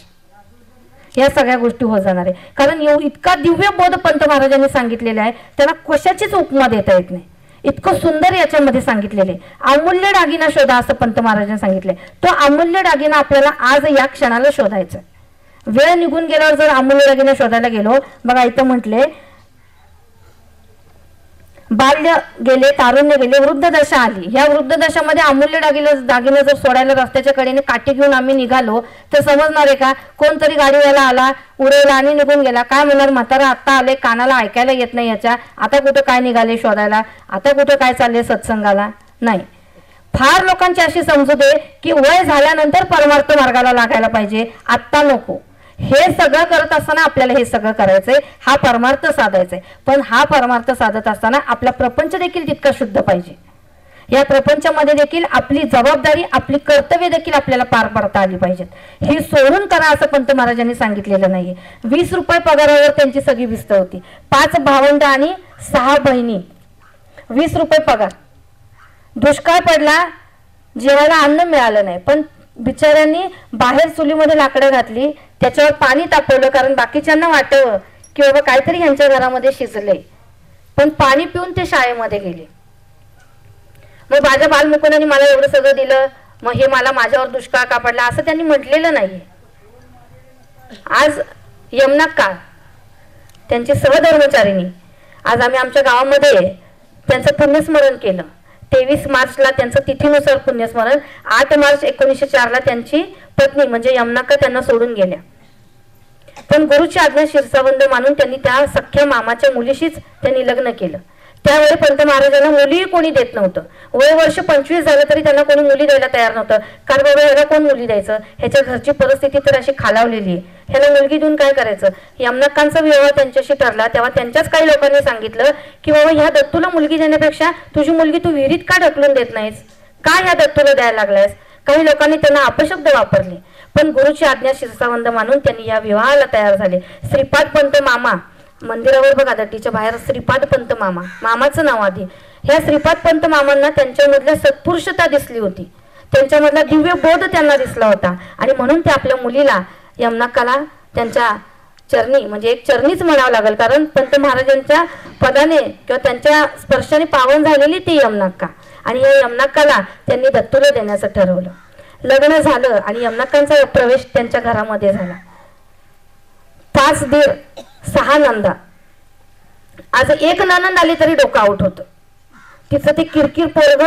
या सगळ्या गोष्टी होत जाणार आहे. कारण इतका दिव्य बोध पंत महाराजांनी सांगितलेला आहे, त्याला कशाचीच उपमा देता येत नाही. इतकं सुंदर याच्यामध्ये सांगितलेले. अमूल्य दागिना शोधा असं पंत महाराजांनी सांगितलंय. तो अमूल्य दागिना आपल्याला आज या क्षणाला शोधायचा. वेळ निघून गेल्यावर जर अमूल्य दागिना शोधायला गेलो, बघा इथं म्हटले, बाल्य गेले, तारुण्य गेले, वृद्ध दशा आली. या वृद्ध दशामध्ये अमूल्य दागिने जर सोडायला रस्त्याच्या कडेने काठी घेऊन आम्ही निघालो तर समजणार आहे का, कोणतरी गाडीवाला आला, उडवला आणि निघून गेला. काय म्हणणार, म्हातारा आत्ता आले, कानाला ऐकायला येत नाही याच्या, आता कुठं काय निघाले शोधायला, आता कुठं काय चालले सत्संगाला. नाही, फार लोकांची अशी समजूत आहे की वय झाल्यानंतर परमार्थ मार्गाला लागायला पाहिजे, आत्ता नको. हे सगळं करत असताना आपल्याला हे सगळं करायचंय, हा परमार्थ साधायचाय. पण हा परमार्थ साधत असताना आपला प्रपंच देखील तितका शुद्ध पाहिजे. या प्रपंचामध्ये देखील आपली जबाबदारी, आपली कर्तव्य देखील आपल्याला पार पाडता आली पाहिजेत. ही सोडून करा असं पंत महाराजांनी सांगितलेलं नाहीये. 20 रुपये पगारावर त्यांची सगळी भिस्त होती. 5 भावंड आणि 6 बहिणी, 20 रुपये पगार. दुष्काळ पडला, जेवायला अन्न मिळालं नाही, पण बिचाऱ्यांनी बाहेर चुलीमध्ये लाकडं घातली, त्याच्यावर पाणी तापवलं, कारण बाकीच्यांना वाटावं की बाबा काहीतरी ह्यांच्या घरामध्ये शिजलंय. पण पाणी पिऊन ते शाळेमध्ये गेले. मग माझ्या बालमुकुंदांनी मला एवढं सगळं दिलं, मग हे मला माझ्यावर दुष्काळ का पडला असं त्यांनी म्हटलेलं नाही. आज यमनाक्का त्यांची सहधर्मचारिणी, आज आम्ही आमच्या गावामध्ये त्यांचं पुण्यस्मरण केलं. 23 मार्चला त्यांचं तिथीनुसार पुण्यस्मरण, 8 मार्च 1904ला त्यांची पत्नी म्हणजे यमनाक्का त्यांना सोडून गेल्या. पण गुरुची आज्ञा शिरसावंद मानून त्यांनी त्या सख्या मामाच्या मुलीशीच त्यांनी लग्न केलं. त्यावेळी पंत महाराजांना मुलीही कोणी देत नव्हतं. वय वर्ष 25 झालं तरी त्यांना कोणी मुली द्यायला तयार नव्हतं. कारण बाबा ह्याला कोण मुली द्यायचं, ह्याच्या घरची परिस्थिती तर अशी खालावलेली आहे, ह्याला मुलगी देऊन काय करायचं. यमनाक्कांचा विवाह त्यांच्याशी ठरला तेव्हा त्यांच्याच काही लोकांनी सांगितलं की बाबा ह्या दत्तूला मुलगी देण्यापेक्षा तुझी मुलगी तू विहिरीत का ढकलून देत नाहीस, का ह्या दत्तूला द्यायला लागलायस. काही लोकांनी त्यांना अपशब्द वापरले, पण गुरुची आज्ञा शिरसावंद मानून त्यांनी या विवाहाला तयार झाले. श्रीपाद पंत मामा, मंदिरावर बघा दट्टीच्या बाहेर श्रीपाद पंत मामा, मामाचं नाव आधी. ह्या श्रीपाद पंत मामांना त्यांच्यामधल्या सत्पुरुषता दिसली होती, त्यांच्यामधला दिव्य बोध त्यांना दिसला होता. आणि म्हणून ते आपल्या मुलीला यमनाक्काला त्यांच्या चरणी म्हणजे एक चरणीच म्हणावं लागेल, कारण पंत महाराजांच्या पदाने किंवा त्यांच्या स्पर्शाने पावन झालेली ती यमनाक्का. आणि या यमनाक्काला त्यांनी दत्तुला देण्याचं ठरवलं. लग्न झालं आणि यमनाक्कांचा प्रवेश त्यांच्या घरामध्ये झाला. 5 दीर 6 नंदा. आज एक ननंद आली तरी डोकं आउट होतं. तिचं ते किरकिर पोरग,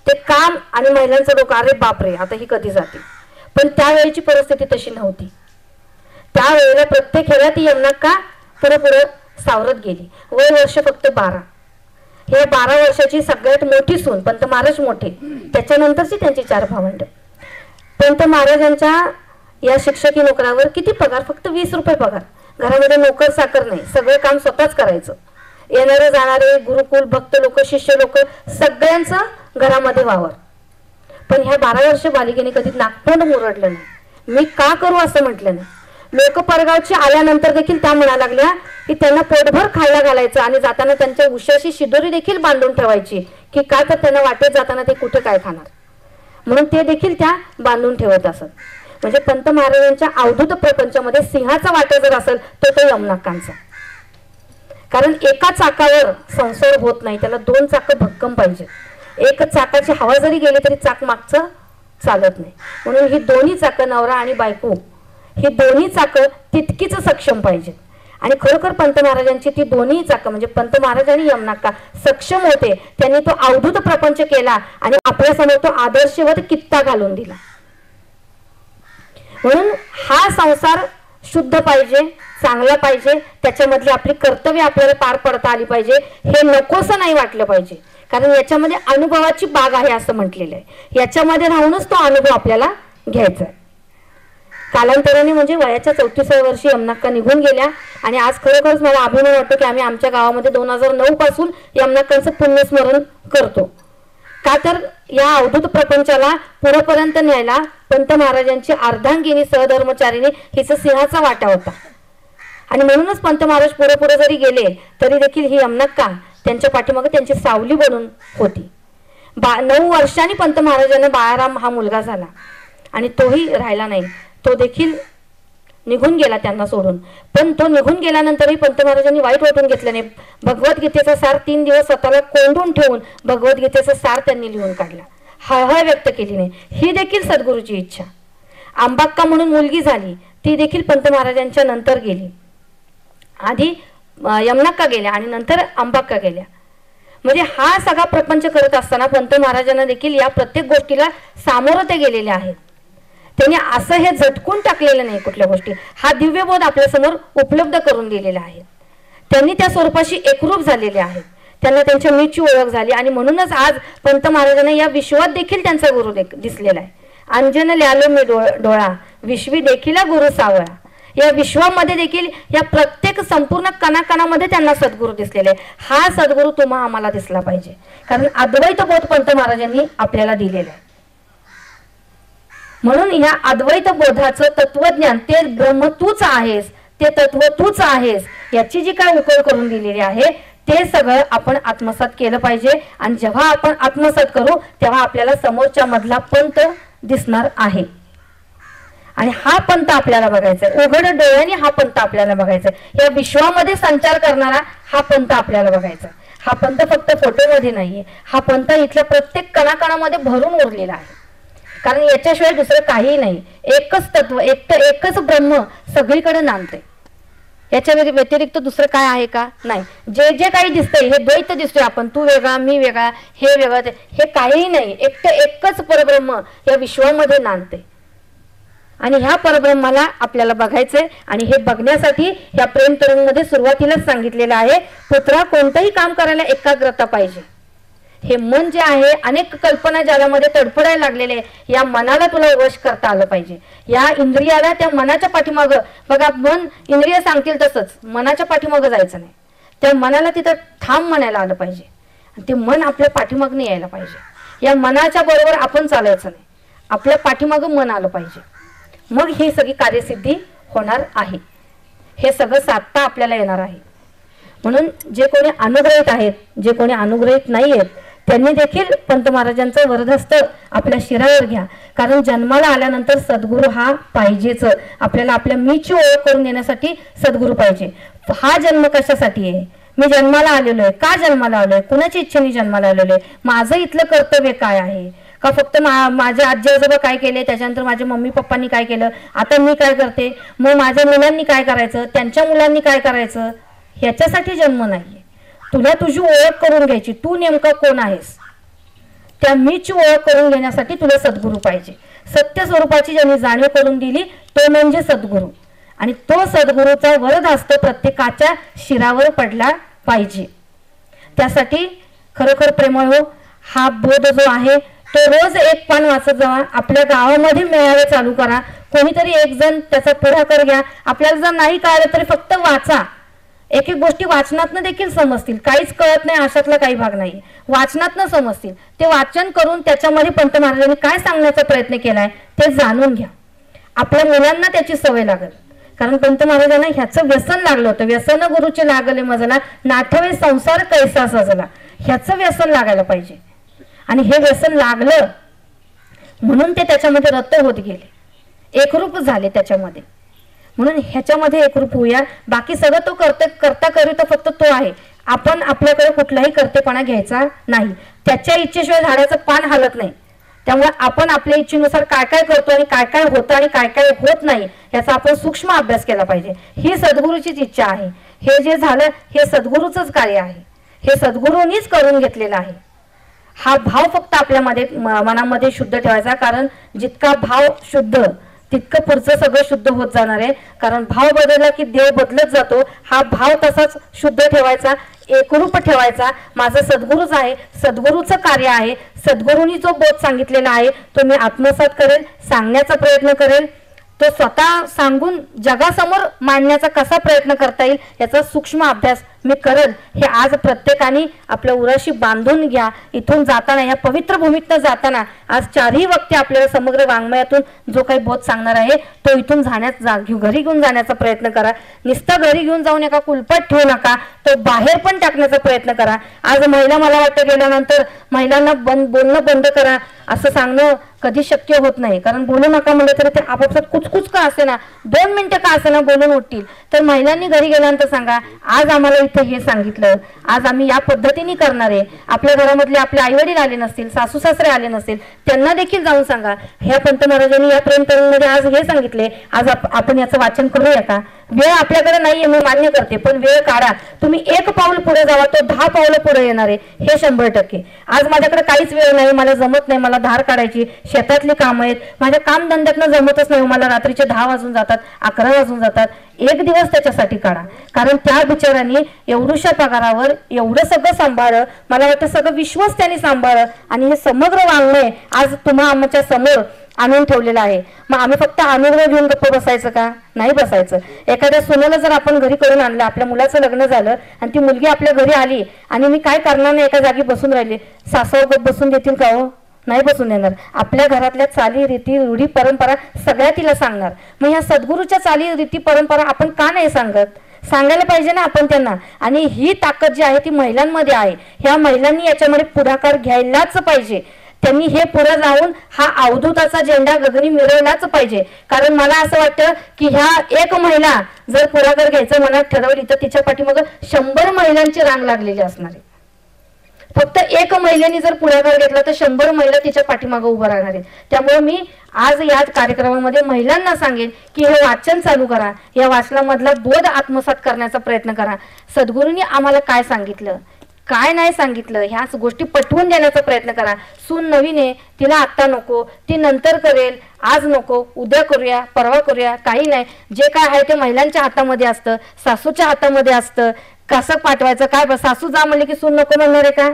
ते काम आणि महिलांचं डोकं, अरे बापरे आता ही कधी जाते. पण त्यावेळेची परिस्थिती तशी नव्हती. त्यावेळेला प्रत्येक ह्याला ती यमनाक्का पुढे सावरत गेली. वय वर्ष फक्त 12. हे 12 वर्षाची सगळ्यात मोठी सून पंत महाराज मोठे, त्याच्यानंतरची त्यांची 4 भावंड. पंत महाराजांच्या या शिक्षकी नोकरावर किती पगार? फक्त 20 रुपये पगार. घरामध्ये नोकर साकर नाही, सगळं काम स्वतःच करायचं. येणारे जाणारे गुरुकुल भक्त लोक, शिष्य लोक, सगळ्यांचं घरामध्ये वावर. पण ह्या 12 वर्ष बालिकेने कधी नाकतोंड मुरडलं नाही. मी का करू असं म्हटलं नाही. लोक परगावची आल्यानंतर देखील त्या म्हणा लागल्या की त्यांना पोटभर खायला घालायचं आणि जाताना त्यांच्या उशाशी शिदोरी देखील बांधून ठेवायची, की का तर त्यांना वाटेत जाताना ते कुठे काय खाणार, म्हणून ते देखील त्या बांधून ठेवत असत. म्हणजे पंत महाराजांच्या अवधूत प्रपंचामध्ये सिंहाचा वाटा जर असेल तर तो यमनाक्कांचा. कारण एका चाकावर संसार होत नाही, त्याला 2 चाकं भक्कम पाहिजे. एक चाकाची हवा जरी गेली तरी चाक मागचं चालत नाही. म्हणून ही दोन्ही चाकं, नवरा आणि बायको, ही दोन्ही चाकं तितकीच सक्षम पाहिजेत. आणि खरोखर पंत महाराजांची ती दोन्ही चाकं म्हणजे पंत महाराज आणि यमनाक्का सक्षम होते. त्यांनी तो अवधूत प्रपंच केला आणि आपल्यासमोर तो आदर्शवत कित्ता घालून दिला. म्हणून हा संसार शुद्ध पाहिजे, चांगला पाहिजे, त्याच्यामधली आपली कर्तव्य आपल्याला पार पडता आली पाहिजे. हे नकोसं नाही वाटलं पाहिजे, कारण याच्यामध्ये अनुभवाची बाग आहे असं म्हटलेलं आहे. याच्यामध्ये राहूनच तो अनुभव आपल्याला घ्यायचा आहे. कालांतराने म्हणजे वयाच्या 34व्या वर्षी यमनाक्का निघून गेल्या. आणि आज खरोखरच मला अभिमान वाटतो की आम्ही आमच्या गावामध्ये 2009 पासून यमनाक्कांचं पुण्यस्मरण करतो. का तर या अवधूत प्रपंचाला पुढेपर्यंत न्यायला पंत महाराजांची अर्धांगिनी सहधर्मचारिणी हिचा सिंहाचा वाटा होता. आणि म्हणूनच पंत महाराज पुढे पुढे जरी गेले तरी देखील ही यमनाक्का त्यांच्या पाठीमागे त्यांची सावली बनून होती. 9 वर्षांनी पंत महाराजांना बाळाराम हा मुलगा झाला आणि तोही राहिला नाही. तो देखील निघून गेला त्यांना सोडून. पण तो निघून गेल्यानंतरही पंत महाराजांनी वाईट वाटून घेतलं नाही. भगवद्गीतेचा सार 3 दिवस स्वतःला कोंडून ठेवून भगवद्गीतेचा सार त्यांनी लिहून काढला. हळहळ व्यक्त केली नाही. ही देखील सद्गुरूची इच्छा. आंबाक्का म्हणून मुलगी झाली, ती देखील पंत महाराजांच्या नंतर गेली. आधी यमनाक्का गेल्या आणि नंतर आंबाक्का गेल्या. म्हणजे हा सगळा प्रपंच करत असताना पंत महाराजांना देखील या प्रत्येक गोष्टीला सामोरं ते गेलेले आहेत. त्यांनी असं हे झटकून टाकलेलं नाही कुठल्या गोष्टी. हा दिव्यबोध आपल्यासमोर उपलब्ध करून दिलेला आहे. त्यांनी त्या स्वरूपाशी एकरूप झालेले आहेत. त्यांना त्यांच्या मीची ओळख झाली आणि म्हणूनच आज पंत महाराजांना या विश्वात देखील त्यांचा गुरु दिसलेला आहे. अंजन ल्यालो मी डोळा, विश्वी देखील गुरु सावळा. या विश्वामध्ये देखील या प्रत्येक संपूर्ण कणाकणामध्ये त्यांना सद्गुरू दिसलेले आहे. हा सद्गुरू तुम्हा आम्हाला दिसला पाहिजे, कारण अद्वैत बोध पंत महाराजांनी आपल्याला दिलेलं आहे. म्हणून ह्या अद्वैत बोधाचं तत्वज्ञान, ते ब्रह्म तूच आहेस, ते तत्व तूच आहेस, याची जी काय उकल करून दिलेली आहे ते सगळं आपण आत्मसात केलं पाहिजे. आणि जेव्हा आपण आत्मसात करू तेव्हा आपल्याला समोरच्या मधला पंथ दिसणार आहे. आणि हा पंथ आपल्याला बघायचा आहे. उघड डोळ्याने हा पंथ आपल्याला बघायचा आहे. या विश्वामध्ये संचार करणारा हा पंथ आपल्याला बघायचा. हा पंथ फक्त फोटोमध्ये नाहीये. हा पंथ इथल्या प्रत्येक कणाकणामध्ये भरून उरलेला आहे. कारण याच्याशिवाय दुसरं काही नाही. एकच तत्व, एकच ब्रह्म सगळीकडे नांदते. याच्या व्यतिरिक्त दुसरं काय आहे का? नाही. जे जे काही दिसतंय हे द्वैत दिसतोय. आपण तू वेगळा, मी वेगळा, हे वेगळं, हे काहीही नाही. एकच परब्रह्म या विश्वामध्ये नांदते. आणि ह्या परब्रह्माला आपल्याला बघायचंय. आणि हे बघण्यासाठी या प्रेम तरंगमध्ये सुरुवातीलाच सांगितलेलं आहे, पुत्रा कोणतंही काम करायला एकाग्रता पाहिजे. हे मन जे आहे अनेक कल्पना जालामध्ये तडफडायला लागलेले, या मनाला तुला वश करता आलं पाहिजे. या इंद्रियाला त्या मनाच्या पाठीमागं बघा, मन इंद्रिय सांगतील तसंच मनाच्या पाठीमागं जायचं नाही. त्या मनाला तिथं थांब म्हणायला आलं पाहिजे. ते मन आपल्या पाठीमागनं यायला पाहिजे. या मनाच्या बरोबर आपण चालायचं नाही, आपल्या पाठीमागं मन आलं पाहिजे. मग ही सगळी कार्यसिद्धी होणार आहे. हे सगळं साधता आपल्याला येणार आहे. म्हणून जे कोणी अनुग्रहित आहेत, जे कोणी अनुग्रहित नाही आहेत त्यांनी देखील पंत महाराजांचं वरदहस्त आपल्या शिरावर घ्या, कारण जन्माला आल्यानंतर सद्गुरू हा पाहिजेच. आपल्याला आपल्या मीची ओळख करून देण्यासाठी सद्गुरू पाहिजे. हा जन्म कशासाठी आहे? मी जन्माला आलेलो आहे. का जन्माला आलोय? कुणाच्या इच्छेने जन्माला आलेलो आहे? माझं इथलं कर्तव्य काय आहे? का फक्त माझ्या आजी आजोबा काय केले, त्याच्यानंतर माझ्या मम्मी पप्पांनी काय केलं, आता मी काय करते, मग माझ्या मुलांनी काय करायचं, त्यांच्या मुलांनी काय करायचं, ह्याच्यासाठी जन्म नाहीये. तुला तुझी ओळख करून घ्यायची, तू नेमका कोण आहेस, त्या मीची ओळख करून घेण्यासाठी तुला सद्गुरू पाहिजे. सत्य स्वरूपाची ज्यांनी जाणीव करून दिली तो म्हणजे सद्गुरू, आणि तो सद्गुरूचा वरदहस्त प्रत्येकाच्या शिरावर पडला पाहिजे. त्यासाठी खरोखर प्रेमळ हो, हा बोध जो आहे तो रोज एक पान वाचत जावा. आपल्या गावामध्ये मेळावे चालू करा, कोणीतरी एक जण त्याचा पुढाकार घ्या. आपल्याला जर नाही कळलं तरी फक्त वाचा. एक एक गोष्टी वाचनातनं देखील समजतील. काहीच कळत नाही अशातला काही भाग नाही, वाचनातनं समजतील. ते वाचन करून त्याच्यामध्ये पंत महाराजांनी काय सांगण्याचा प्रयत्न केलाय ते जाणून घ्या. आपल्या मुलांना त्याची सवय लागेल, कारण पंत महाराजांना ह्याचं व्यसन लागलं होतं. व्यसन गुरुचे लागले मजला, नाठवे संसार कैसा सजला. ह्याचं व्यसन लागायला पाहिजे, आणि हे व्यसन लागलं म्हणून ते त्याच्यामध्ये रत होत गेले, एकरूप झाले त्याच्यामध्ये. म्हणून ह्याच्यामध्ये एकरूप होऊया. बाकी सगळं तो करता करू फक्त तो आहे. आपण आपल्याकडे कुठलाही कर्तेपणा घ्यायचा नाही. त्याच्या इच्छेशिवाय झाडाचं पान हलत नाही. त्यामुळे आपण आपल्या इच्छेनुसार काय काय करतो आणि काय काय होतं आणि काय काय होत नाही याचा आपण सूक्ष्म अभ्यास केला पाहिजे. ही सद्गुरूचीच इच्छा आहे. हे जे झालं हे सद्गुरूचंच कार्य आहे, हे सद्गुरूंनीच करून घेतलेलं आहे. हा भाव फक्त आपल्या मनामध्ये शुद्ध ठेवायचा, कारण जितका भाव शुद्ध तितकं पुढचं सगळं शुद्ध होत जाणार आहे. कारण भाव बदलला की देव बदलत जातो. हा भाव तसाच शुद्ध ठेवायचा, एकरूप ठेवायचा. माझं सद्गुरूच आहे, सद्गुरूचं कार्य आहे. सद्गुरूंनी जो बोध सांगितलेला आहे तो मी आत्मसात करेल, सांगण्याचा प्रयत्न करेल. तो स्वतः सांगून जगासमोर मांडण्याचा कसा प्रयत्न करता येईल याचा सूक्ष्म अभ्यास मी करेल. हे आज प्रत्येकाने आपल्या उराशी बांधून घ्या. इथून जाताना, या पवित्र भूमीतनं जाताना आज चारही वक्ते आपल्याला समग्र वाङ्मयातून जो काही बोध सांगणार आहे तो इथून घरी घेऊन जाण्याचा प्रयत्न करा. नुसतं घरी घेऊन जाऊन एका कुलपात ठेवू नका, तो बाहेर पण टाकण्याचा प्रयत्न करा. आज महिला, मला वाटतं गेल्यानंतर महिलांना बोलणं बंद करा असं सांगणं कधी शक्य होत नाही. कारण बोलू नका म्हणलं तरी ते आपापसात कुचकुच का असे ना, 2 मिनिटं का असे ना बोलून उठतील. तर महिलांनी घरी गेल्यानंतर सांगा, आज आम्हाला इथे हे सांगितलं, आज आम्ही या पद्धतीने करणार आहे. आपल्या घरामधले आपले आईवडील आले नसतील, सासू सासरे आले नसतील, त्यांना देखील जाऊन सांगा, ह्या पंत महाराजांनी या प्रेमतरुणमध्ये आज हे सांगितले, आज आपण याचं वाचन करूया का. वेळ आपल्याकडे नाहीये, मी मान्य करते, पण वेळ काढा. तुम्ही 1 पाऊल पुढे जावा, तो 10 पावलं पुढे येणार आहे, हे 100%. आज माझ्याकडे काहीच वेळ नाही, मला जमत नाही, मला धार काढायची, शेतातली कामं आहेत, माझ्या कामधंद्यातनं जमतच नाही, मला रात्रीचे 10 वाजून जातात, 11 वाजून जातात. 1 दिवस त्याच्यासाठी काढा, कारण त्या बिचारांनी एवढ्याशा पगारावर एवढं सगळं सांभाळलं. मला वाटतं सगळं विश्वच त्यांनी सांभाळलं, आणि हे समग्र वाङ्मय आज तुम्हा आमच्या समोर आणून ठेवलेलं आहे. मग आम्ही फक्त अनुभव घेऊन गप्प बसायचं का? नाही बसायचं. एखाद्या सुनेला जर आपण घरी करून आणलं, आपल्या मुलाचं लग्न झालं आणि ती मुलगी आपल्या घरी आली आणि मी काय करणार नाही एका जागी बसून राहिली, सासू गप्प बसून देतील का हो? नाही बसून देणार. आपल्या घरातल्या चाली रीती रूढी परंपरा सगळ्या तिला सांगणार. मग ह्या सद्गुरूच्या चाली रीती परंपरा आपण का नाही सांगत? सांगायला पाहिजे ना आपण त्यांना. आणि ही ताकद जी आहे ती महिलांमध्ये आहे. ह्या महिलांनी याच्यामध्ये पुढाकार घ्यायलाच पाहिजे. त्यांनी हे पुढे जाऊन हा अवधूताचा झेंडा गगनी मिळवलाच पाहिजे. कारण मला असं वाटतं की ह्या एक महिला जर पुढाकार घ्यायचं मनात ठरवली तर तिच्या पाठीमागे 100 महिलांची रांग लागलेली असणार आहे. फक्त एक महिलेने जर पुढाकार घेतला तर 100 महिला तिच्या पाठीमागे उभं राहणार आहेत. त्यामुळे मी आज या कार्यक्रमामध्ये महिलांना सांगेन की हे वाचन चालू करा, या वाचनामधला बोध आत्मसात करण्याचा प्रयत्न करा. सद्गुरूंनी आम्हाला काय सांगितलं, काय नाही सांगितलं, ह्याच गोष्टी पटवून देण्याचा प्रयत्न करा. सून नवीन आहे, तिला आत्ता नको, ती नंतर करेल, आज नको, उद्या करूया, परवा करूया, काही नाही. जे काय आहे ते महिलांच्या हातामध्ये असतं, सासूच्या हातामध्ये असतं. कसं पाठवायचं काय? सासू जा म्हणले की सून नको म्हणणार आहे का?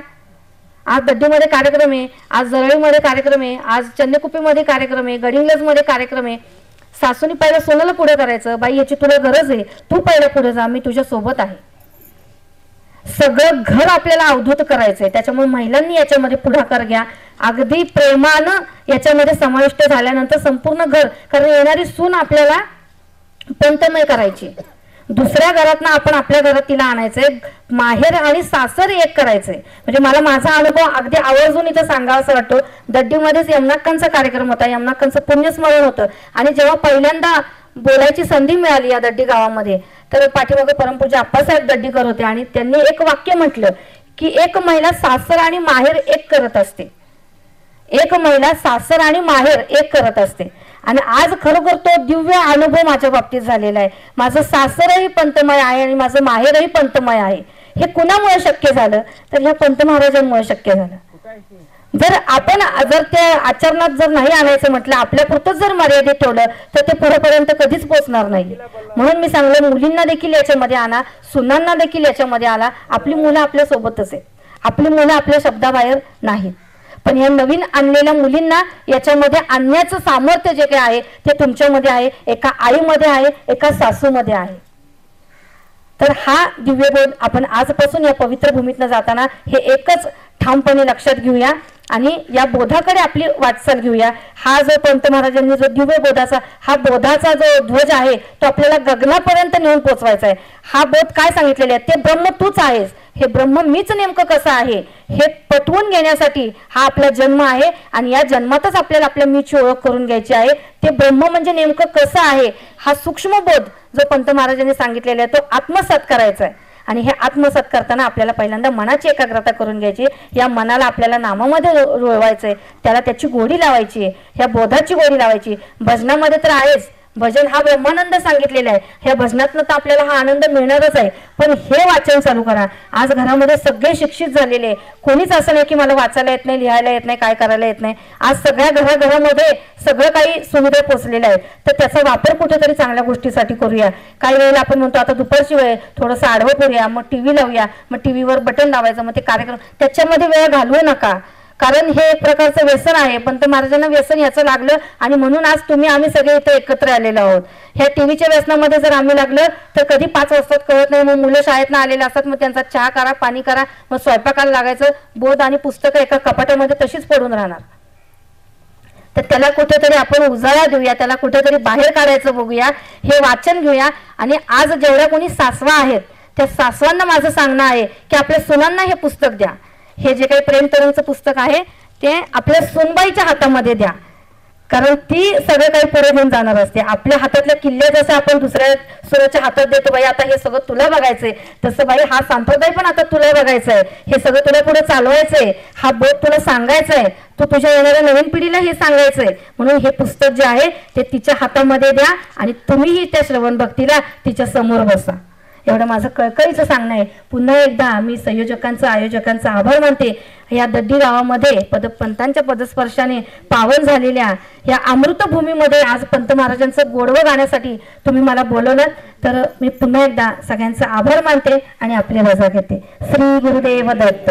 आज दड्डीमध्ये कार्यक्रम आहे, आज जरळीमध्ये कार्यक्रम आहे, आज चन्नेकुपीमध्ये कार्यक्रम आहे, गडिंग्लजमध्ये कार्यक्रम आहे. सासूनी पहिला सोनाला पुढे करायचं, बाई याची तुला गरज आहे, तू पहिला पुढे जा, मी तुझ्या सोबत आहे. सगळं घर आपल्याला अवधूत करायचंय. त्याच्यामुळे महिलांनी याच्यामध्ये पुढाकार घ्या. अगदी प्रेमानं याच्यामध्ये समाविष्ट झाल्यानंतर संपूर्ण घर, कारण येणारी सून आपल्याला पंतमय करायची. दुसऱ्या घरातनं आपण आपल्या घरात तिला आणायचंय, माहेर आणि सासर एक करायचंय. म्हणजे मला माझा अनुभव अगदी आवर्जून इथं सांगावासा वाटतो. दड्डीमध्येच यमुनाक्कांचा कार्यक्रम होता, यमुनाक्कांचं पुण्यस्मरण होतं. आणि जेव्हा पहिल्यांदा बोलायची संधी मिळाली या दड्डी गावामध्ये, तर पाठीमागे परमपूज्य आप्पासाहेब दड्डीकर होते आणि त्यांनी एक वाक्य म्हटलं की एक महिला सासर आणि माहेर एक करत असते, एक महिला सासर आणि माहेर एक करत असते. आणि आज खरोखर तो दिव्य अनुभव माझ्या बाबतीत झालेला आहे. माझं सासरही पंतमय आहे आणि माझं माहेरही पंतमय आहे. हे कुणामुळे शक्य झालं तर ह्या पंत महाराजांमुळे शक्य झालं. जर आपण जर त्या आचरणात जर नाही आणायचं म्हटलं, आपल्यापुरतंच जर मर्यादित ठेवलं तर ते पुढेपर्यंत कधीच पोहोचणार नाही. म्हणून मी सांगलं मुलींना देखील याच्यामध्ये आणा, सुनांना देखील याच्यामध्ये आला. आपली मुलं आपल्या सोबतच आहे, आपली मुलं आपल्या शब्दाबाहेर नाहीत. पण या नवीन आणलेल्या मुलींना याच्यामध्ये आणण्याचं सामर्थ्य जे काही आहे ते तुमच्यामध्ये आहे, एका आईमध्ये आहे, एका सासूमध्ये आहे. तर हा दिव्यबोध आपण आजपासून या पवित्र भूमीतनं जाताना हे एकच ठामपणे लक्षात घेऊया आणि या बोधाकडे आपली वाटचाल घेऊया. हा जो पंत महाराजांनी जो दिव्य बोधाचा हा बोधाचा जो ध्वज आहे तो आपल्याला गगनापर्यंत नेऊन पोचवायचा आहे. हा बोध काय सांगितलेले आहे, ते ब्रह्म तूच आहेस, हे ब्रह्म मीच नेमकं कसं आहे हे पटवून घेण्यासाठी हा आपला जन्म आहे. आणि या जन्मातच आपल्याला आपल्या मीची ओळख करून घ्यायची आहे. ते ब्रह्म म्हणजे नेमकं कसं आहे हा सूक्ष्म बोध जो पंत महाराजांनी सांगितलेला आहे तो आत्मसात करायचा आहे. आणि हे आत्मसात करताना आपल्याला पहिल्यांदा मनाची एकाग्रता करून घ्यायची. या मनाला आपल्याला नामामध्ये रोवायचंय, त्याला त्याची गोडी लावायची, ह्या बोधाची गोडी लावायची. भजनामध्ये तर आहेच, भजन हा ब्रह्मानंद सांगितलेला आहे. ह्या भजनातनं तर आपल्याला हा आनंद मिळणारच आहे. पण हे वाचन चालू करा. आज घरामध्ये सगळे शिक्षित झालेले, कोणीच असं नाही की मला वाचायला येत नाही, लिहायला येत नाही, काय करायला येत नाही. आज सगळ्या घराघरामध्ये सगळं काही सुविधा पोचलेल्या आहेत. तर त्याचा वापर कुठेतरी चांगल्या गोष्टीसाठी करूया. काही वेळेला आपण म्हणतो आता दुपारची वेळ थोडंसं आडवं करूया, मग टीव्ही लावूया, मग टीव्हीवर बटन लावायचं, मग ते कार्यक्रम त्याच्यामध्ये वेळ घालवू नका. कारण हे एक प्रकारचं व्यसन आहे. पंत महाराजांना व्यसन याचं लागलं आणि म्हणून आज तुम्ही आम्ही सगळे इथे एकत्र आलेलो आहोत. ह्या टीव्हीच्या व्यसनामध्ये जर आम्ही लागलं तर कधी 5 वाजता कळत नाही. मग मुलं शाळेतनं आलेले असतात, मग त्यांचा चहा करा, पाणी करा, मग स्वयंपाकाला लागायचं. बोध आणि पुस्तकं एका कपाटामध्ये तशीच पडून राहणार. तर त्याला कुठेतरी आपण उजाळा देऊया, त्याला कुठेतरी बाहेर काढायचं बघूया, हे वाचन घेऊया. आणि आज जेवढ्या कोणी सासवा आहेत त्या सासवांना माझं सांगणं आहे की आपल्या सुनांना हे पुस्तक द्या. हे जे काही प्रेम तरुणचं पुस्तक आहे ते आपल्या सुनबाईच्या हातामध्ये द्या. कारण ती सगळं काही पुढे घेऊन जाणार असते. आपल्या हातातल्या किल्ले जसं आपण दुसऱ्या सुराच्या हातात देतो, बाई आता हे सगळं तुला बघायचंय, तसं बाई हा संप्रदाय पण आता तुला बघायचंय, हे सगळं तुला पुढे चालवायचंय, हा बोध तुला सांगायचंय, तू तुझ्या येणाऱ्या नवीन पिढीला हे सांगायचंय. म्हणून हे पुस्तक जे आहे ते तिच्या हातामध्ये द्या आणि तुम्हीही त्या श्रवण भक्तीला तिच्या समोर बसा. एवढं माझं कळकळीचं सांगणं आहे. पुन्हा एकदा मी संयोजकांचं आयोजकांचा आभार मानते. या दड्डी गावामध्ये पंतांच्या पदस्पर्शाने पावन झालेल्या या अमृतभूमीमध्ये आज पंत महाराजांचं गोडवं गाण्यासाठी तुम्ही मला बोलवलं, तर मी पुन्हा एकदा सगळ्यांचा आभार मानते आणि आपली रजा घेते. श्री गुरुदेव दत्त.